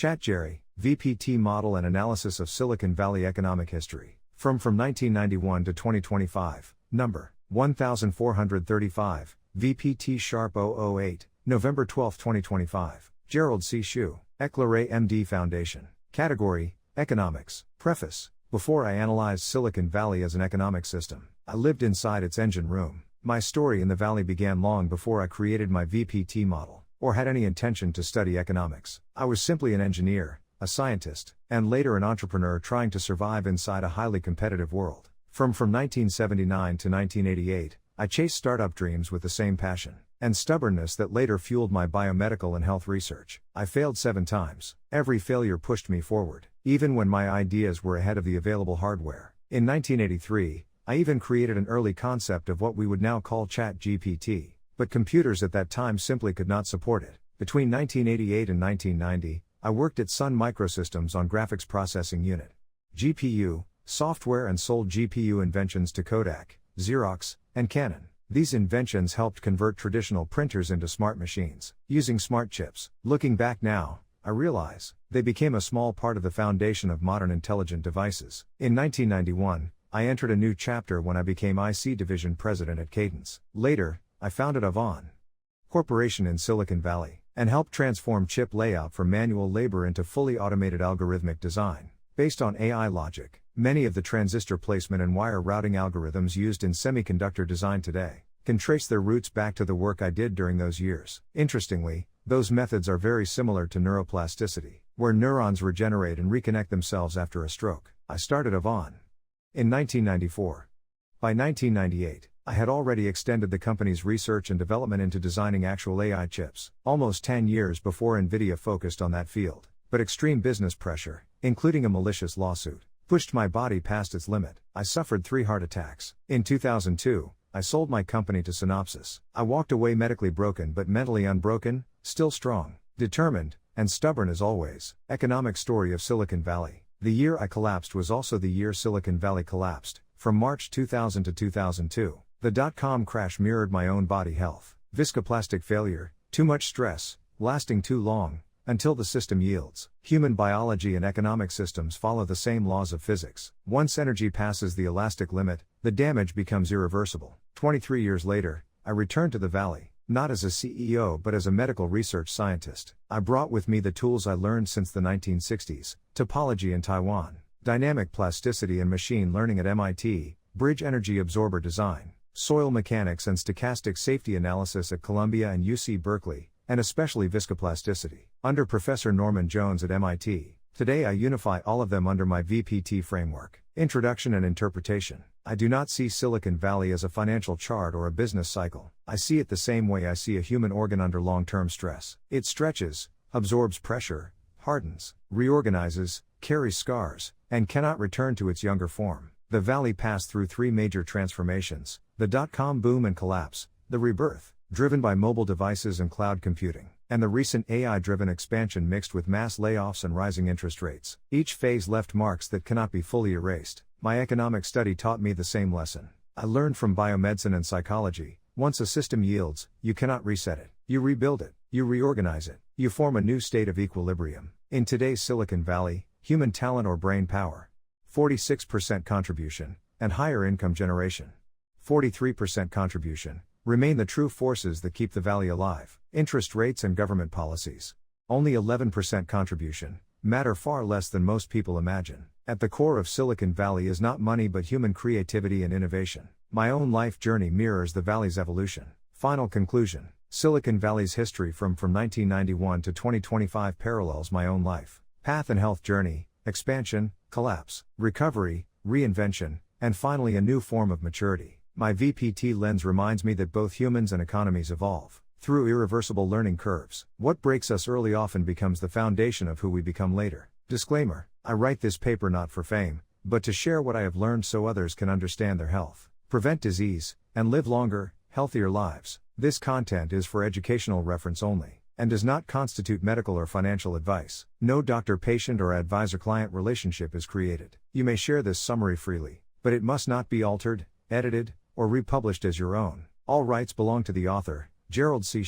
ChatGerry VPT Model and Analysis of Silicon Valley Economic History. From 1991 to 2025. Number 1435. VPT Sharp 008. November 12, 2025. Gerald C. EclaireMD Foundation. Category: Economics. Preface. Before I analyzed Silicon Valley as an economic system, I lived inside its engine room. My story in the valley began long before I created my VPT model, or had any intention to study economics. I was simply an engineer, a scientist, and later an entrepreneur trying to survive inside a highly competitive world. From 1979 to 1988, I chased startup dreams with the same passion and stubbornness that later fueled my biomedical and health research. I failed 7 times. Every failure pushed me forward, even when my ideas were ahead of the available hardware. In 1983, I even created an early concept of what we would now call ChatGPT, but computers at that time simply could not support it. Between 1988 and 1990, I worked at Sun Microsystems on graphics processing unit, GPU, software, and sold GPU inventions to Kodak, Xerox, and Canon. These inventions helped convert traditional printers into smart machines, using smart chips. Looking back now, I realize they became a small part of the foundation of modern intelligent devices. In 1991, I entered a new chapter when I became IC Division President at Cadence. Later, I founded Avon Corporation in Silicon Valley, and helped transform chip layout from manual labor into fully automated algorithmic design. Based on AI logic, many of the transistor placement and wire routing algorithms used in semiconductor design today can trace their roots back to the work I did during those years. Interestingly, those methods are very similar to neuroplasticity, where neurons regenerate and reconnect themselves after a stroke. I started Avon in 1994. By 1998, I had already extended the company's research and development into designing actual AI chips, almost 10 years before NVIDIA focused on that field. But extreme business pressure, including a malicious lawsuit, pushed my body past its limit. I suffered 3 heart attacks. In 2002, I sold my company to Synopsys. I walked away medically broken but mentally unbroken, still strong, determined, and stubborn as always. Economic story of Silicon Valley. The year I collapsed was also the year Silicon Valley collapsed. From March 2000 to 2002, the dot-com crash mirrored my own body health. Viscoplastic failure, too much stress, lasting too long, until the system yields. Human biology and economic systems follow the same laws of physics. Once energy passes the elastic limit, the damage becomes irreversible. 23 years later, I returned to the valley, not as a CEO but as a medical research scientist. I brought with me the tools I learned since the 1960s, topology in Taiwan, dynamic plasticity and machine learning at MIT, bridge energy absorber design, soil mechanics and stochastic safety analysis at Columbia and UC Berkeley, and especially viscoplasticity, under Professor Norman Jones at MIT. Today I unify all of them under my VPT framework. Introduction and interpretation. I do not see Silicon Valley as a financial chart or a business cycle. I see it the same way I see a human organ under long-term stress. It stretches, absorbs pressure, hardens, reorganizes, carries scars, and cannot return to its younger form. The valley passed through 3 major transformations: the dot-com boom and collapse, the rebirth, driven by mobile devices and cloud computing, and the recent AI-driven expansion mixed with mass layoffs and rising interest rates. Each phase left marks that cannot be fully erased. My economic study taught me the same lesson. I learned from biomedicine and psychology: once a system yields, you cannot reset it. You rebuild it, you reorganize it, you form a new state of equilibrium. In today's Silicon Valley, human talent or brain power, 46% contribution, and higher income generation, 43% contribution, remain the true forces that keep the valley alive. Interest rates and government policies, only 11% contribution, matter far less than most people imagine. At the core of Silicon Valley is not money but human creativity and innovation. My own life journey mirrors the valley's evolution. Final conclusion. Silicon Valley's history from 1991 to 2025 parallels my own life. Path and health journey, expansion, collapse, recovery, reinvention, and finally a new form of maturity. My VPT lens reminds me that both humans and economies evolve through irreversible learning curves. What breaks us early often becomes the foundation of who we become later. Disclaimer: I write this paper not for fame, but to share what I have learned so others can understand their health, prevent disease, and live longer, healthier lives. This content is for educational reference only, and does not constitute medical or financial advice. No doctor-patient or advisor-client relationship is created. You may share this summary freely, but it must not be altered, edited, or republished as your own. All rights belong to the author, Gerald C.